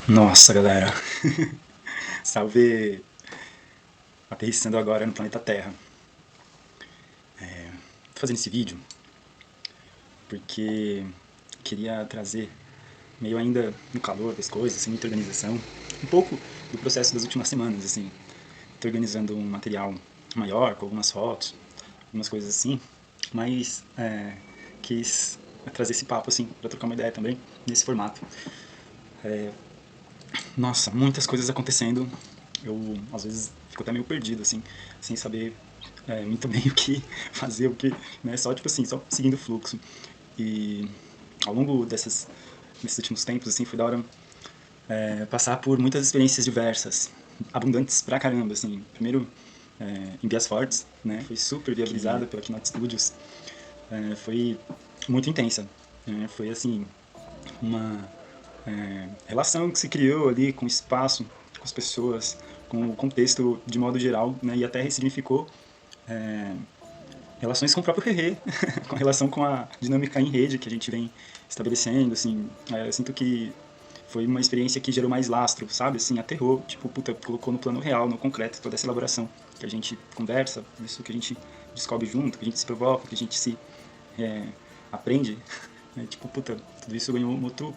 Nossa, galera. Salve aterrissando agora no planeta Terra. Tô fazendo esse vídeo porque queria trazer, meio ainda no calor das coisas, sem muita organização, um pouco do processo das últimas semanas, assim. Tô organizando um material maior, com algumas fotos, algumas coisas assim, mas quis trazer esse papo, assim, pra trocar uma ideia também, nesse formato. Nossa, muitas coisas acontecendo. Eu, às vezes, fico até meio perdido, assim, sem saber muito bem o que fazer, o que, né, só, tipo assim, só seguindo o fluxo. E ao longo desses últimos tempos, assim, foi da hora passar por muitas experiências diversas, abundantes pra caramba, assim. Primeiro, em Bias Fortes, né, foi super viabilizada pela Keynote Studios. Foi muito intensa. Foi, assim, uma relação que se criou ali com o espaço, com as pessoas, com o contexto de modo geral, né, e até ressignificou relações com o próprio Rerê, com relação com a dinâmica em rede que a gente vem estabelecendo, assim, eu sinto que foi uma experiência que gerou mais lastro, sabe, assim, aterrou, tipo, puta, colocou no plano real, no concreto, toda essa elaboração que a gente conversa, isso que a gente descobre junto, que a gente se provoca, que a gente se aprende, né, tipo, puta, tudo isso ganhou um outro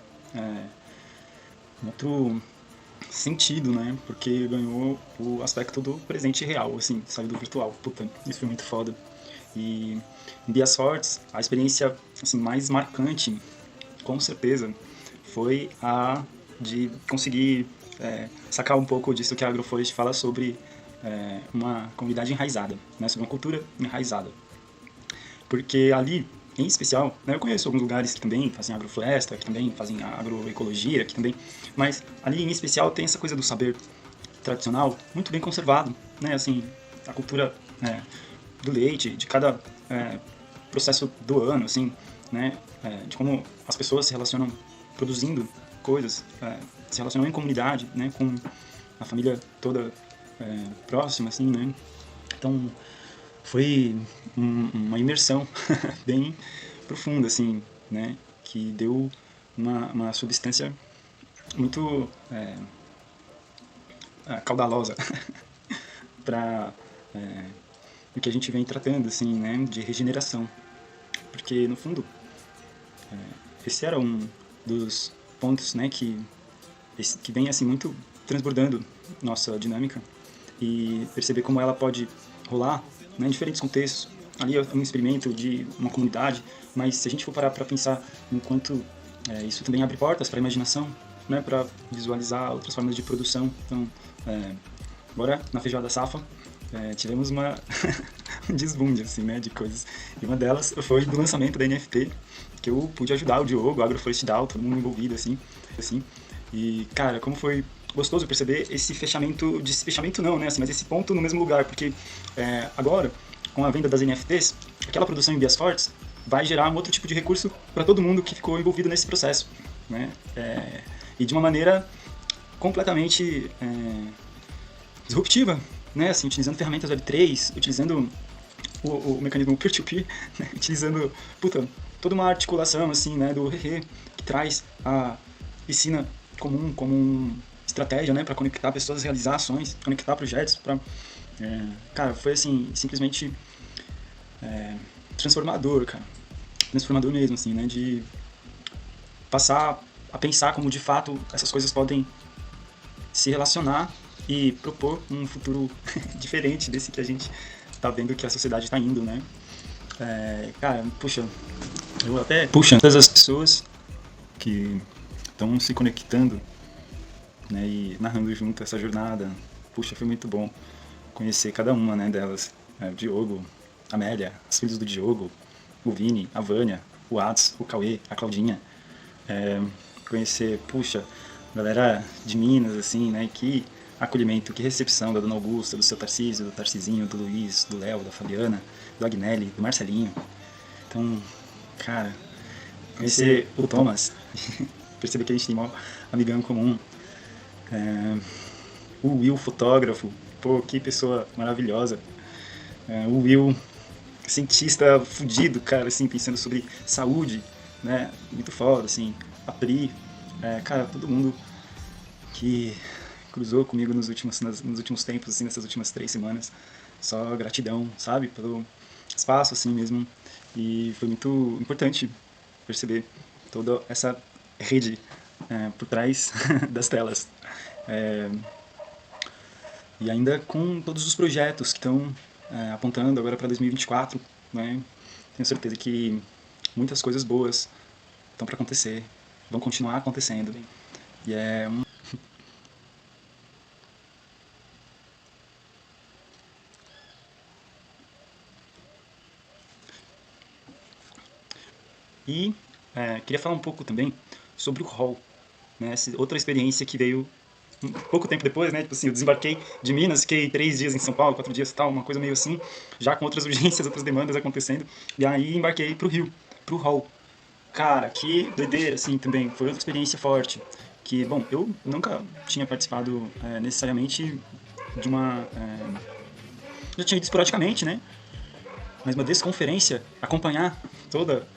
sentido, né? Porque ganhou o aspecto do presente real, assim, saiu do virtual. Puta, isso foi muito foda. E em Bias Fortes, a experiência assim, mais marcante, com certeza, foi a de conseguir sacar um pouco disso que a Agroforest fala sobre uma comunidade enraizada, né? Sobre uma cultura enraizada. Porque ali, em especial, né, eu conheço alguns lugares que também fazem agrofloresta, que também fazem agroecologia, que também, mas ali em especial tem essa coisa do saber tradicional muito bem conservado, né? Assim, a cultura do leite, de cada processo do ano, assim, né? De como as pessoas se relacionam produzindo coisas, se relacionam em comunidade, né? Com a família toda próxima, assim, né? Então, foi uma imersão bem profunda, assim, né? Que deu uma substância muito caudalosa para o que a gente vem tratando, assim, né? De regeneração. Porque, no fundo, esse era um dos pontos, né? Que vem, assim, muito transbordando nossa dinâmica e perceber como ela pode rolar, né, em diferentes contextos. Ali é um experimento de uma comunidade, mas se a gente for parar para pensar no quanto isso também abre portas para a imaginação, né, para visualizar outras formas de produção. Então, agora na feijoada safa tivemos um desbunde assim, né, de coisas. E uma delas foi do lançamento da NFT, que eu pude ajudar o Diogo, o Agroflorest DAO, todo mundo envolvido assim. E cara, como foi gostoso perceber esse fechamento não, né, assim, mas esse ponto no mesmo lugar, porque agora, com a venda das NFTs, aquela produção em vias fortes vai gerar um outro tipo de recurso para todo mundo que ficou envolvido nesse processo, né, e de uma maneira completamente disruptiva, né, assim, utilizando ferramentas Web3, utilizando o mecanismo peer-to-peer, né, utilizando, puta, toda uma articulação, assim, né, do Hehe, que traz a piscina comum como estratégia, né, para conectar pessoas, realizar ações, conectar projetos, cara, foi assim simplesmente transformador, cara, transformador mesmo, assim, né, de passar a pensar como de fato essas coisas podem se relacionar e propor um futuro diferente desse que a gente tá vendo que a sociedade está indo, né? Cara, puxa, eu até puxa todas as pessoas que estão se conectando, né, e narrando junto essa jornada. Puxa, foi muito bom conhecer cada uma, né, delas. O Diogo, a Amélia, os filhos do Diogo, o Vini, a Vânia, o Ats, o Cauê, a Claudinha. Conhecer, puxa, galera de Minas, assim, né, que acolhimento, que recepção da Dona Augusta, do seu Tarcísio, do Tarcisinho, do Luiz, do Léo, da Fabiana, do Agnelli, do Marcelinho. Então, cara, conhecer o Thomas, perceber que a gente tem um amigão em comum. O Will, fotógrafo, pô, que pessoa maravilhosa. O Will, cientista fudido, cara, assim, pensando sobre saúde, né, muito foda, assim. A Pri, cara, todo mundo que cruzou comigo nos últimos tempos, assim, nessas últimas 3 semanas. Só gratidão, sabe, pelo espaço, assim mesmo. E foi muito importante perceber toda essa rede por trás das telas. É, e ainda com todos os projetos que estão apontando agora para 2024, né? Tenho certeza que muitas coisas boas estão para acontecer, vão continuar acontecendo. E é um... E queria falar um pouco também sobre o hall, né? Essa outra experiência que veio um pouco tempo depois, né? Tipo assim, eu desembarquei de Minas, fiquei 3 dias em São Paulo, 4 dias e tal, uma coisa meio assim, já com outras urgências, outras demandas acontecendo. E aí embarquei pro Rio, pro hall. Cara, que doideira, assim, também. Foi outra experiência forte. Que, bom, eu nunca tinha participado necessariamente de uma. Já tinha ido esporadicamente, né? Mas uma desconferência, acompanhar toda,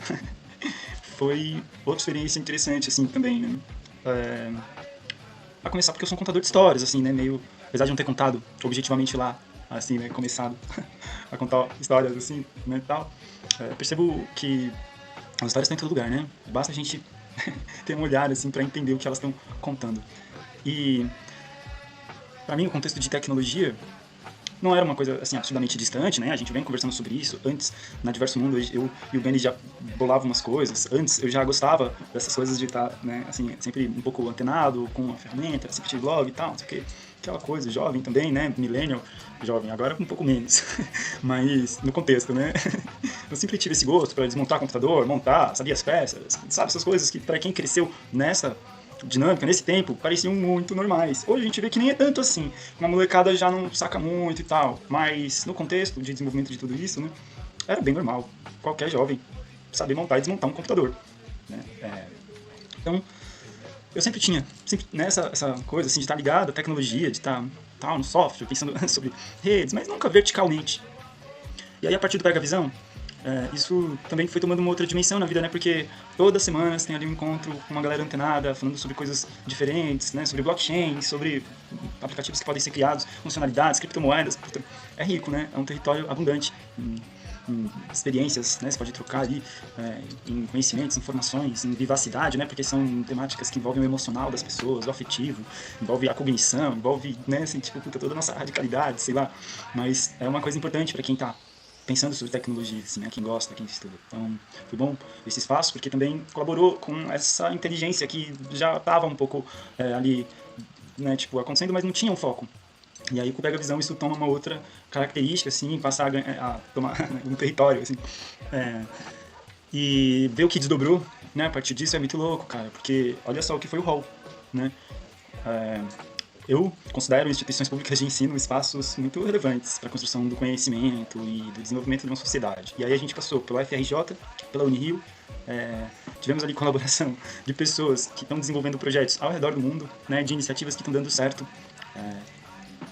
foi outra experiência interessante, assim, também, né? É, a começar porque eu sou um contador de histórias, assim, né? Meio. Apesar de não ter contado objetivamente lá, assim, né? Começado a contar histórias, assim, né? Tal. Percebo que as histórias estão em todo lugar, né? Basta a gente ter um olhar assim para entender o que elas estão contando. E para mim o contexto de tecnologia não era uma coisa assim absurdamente distante, né? A gente vem conversando sobre isso antes na Diverso Mundo. Eu e o Benny já bolavam umas coisas. Antes eu já gostava dessas coisas de estar, né? Assim sempre um pouco antenado com a ferramenta, sempre tive blog e tal, não sei o quê. Aquela coisa, jovem também, né? Millennial, jovem, agora um pouco menos. Mas no contexto, né? Eu sempre tive esse gosto para desmontar computador, montar, sabia as peças, sabe? Essas coisas que para quem cresceu nessa dinâmica, nesse tempo, pareciam muito normais. Hoje a gente vê que nem é tanto assim. Uma molecada já não saca muito e tal. Mas no contexto de desenvolvimento de tudo isso, né? Era bem normal. Qualquer jovem saber montar e desmontar um computador. Né? Então, eu sempre tinha, sempre nessa essa coisa assim de estar ligado à tecnologia, de estar tal no software, pensando sobre redes, mas nunca verticalmente. E aí, a partir do Pega Visão, isso também foi tomando uma outra dimensão na vida, né? Porque toda semana você tem ali um encontro com uma galera antenada, falando sobre coisas diferentes, né? Sobre blockchain, sobre aplicativos que podem ser criados, funcionalidades, criptomoedas. Puta, é rico, né? É um território abundante em experiências, né? Você pode trocar ali em conhecimentos, informações, em vivacidade, né? Porque são temáticas que envolvem o emocional das pessoas, o afetivo, envolve a cognição, envolve, né? Assim, tipo, puta, toda a nossa radicalidade, sei lá. Mas é uma coisa importante para quem tá pensando sobre tecnologia, assim, né? Quem gosta, quem estuda. Então, foi bom esse espaço, porque também colaborou com essa inteligência que já estava um pouco ali, né? Tipo, acontecendo, mas não tinha um foco. E aí, com o Pega Visão, isso toma uma outra característica, assim, passar a tomar um território, assim. É, e ver o que desdobrou, né? A partir disso é muito louco, cara, porque olha só o que foi o Hall, né? Eu considero instituições públicas de ensino espaços muito relevantes para a construção do conhecimento e do desenvolvimento de uma sociedade. E aí a gente passou pela UFRJ, pela Unirio, tivemos ali colaboração de pessoas que estão desenvolvendo projetos ao redor do mundo, né, de iniciativas que estão dando certo.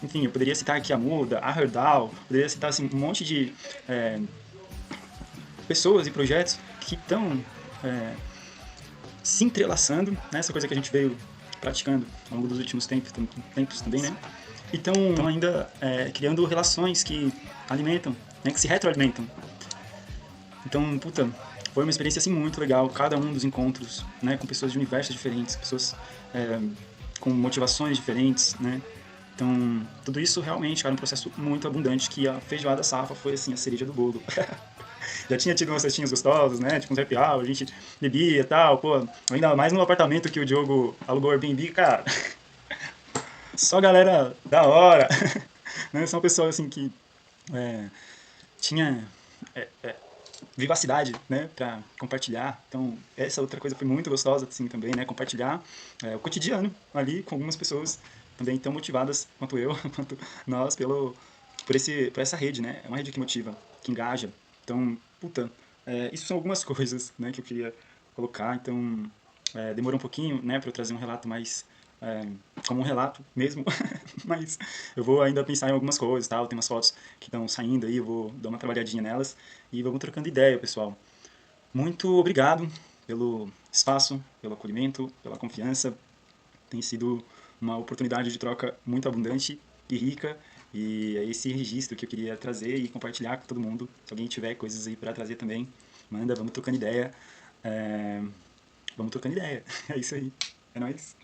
Enfim, eu poderia citar aqui a Muda, a Herdal, poderia citar assim, um monte de pessoas e projetos que estão se entrelaçando nessa coisa que a gente veio praticando ao longo dos últimos tempos também, né? Então, ainda criando relações que alimentam, né? Que se retroalimentam. Então, puta, foi uma experiência assim muito legal, cada um dos encontros, né? Com pessoas de universos diferentes, pessoas com motivações diferentes, né? Então, tudo isso realmente era um processo muito abundante que a feijoada safa foi assim a cereja do bolo. Já tinha tido umas festinhas gostosas, né? Tipo uns happy hour, a gente bebia e tal, pô. Ainda mais no apartamento que o Diogo alugou Airbnb, cara. Só galera da hora. Né? São pessoas assim que tinha vivacidade, né, para compartilhar. Então, essa outra coisa foi muito gostosa, assim, também, né, compartilhar o cotidiano ali com algumas pessoas também tão motivadas quanto eu, quanto nós, por essa rede, né? É uma rede que motiva, que engaja. Então, puta, isso são algumas coisas, né, que eu queria colocar. Então, demorou um pouquinho, né, para eu trazer um relato mais é, como um relato mesmo, mas eu vou ainda pensar em algumas coisas, tal. Tem umas fotos que estão saindo aí, eu vou dar uma trabalhadinha nelas e vamos trocando ideia, pessoal. Muito obrigado pelo espaço, pelo acolhimento, pela confiança. Tem sido uma oportunidade de troca muito abundante e rica, e é esse registro que eu queria trazer e compartilhar com todo mundo. Se alguém tiver coisas aí para trazer também, manda, vamos trocando ideia. Vamos trocando ideia. É isso aí. É nóis.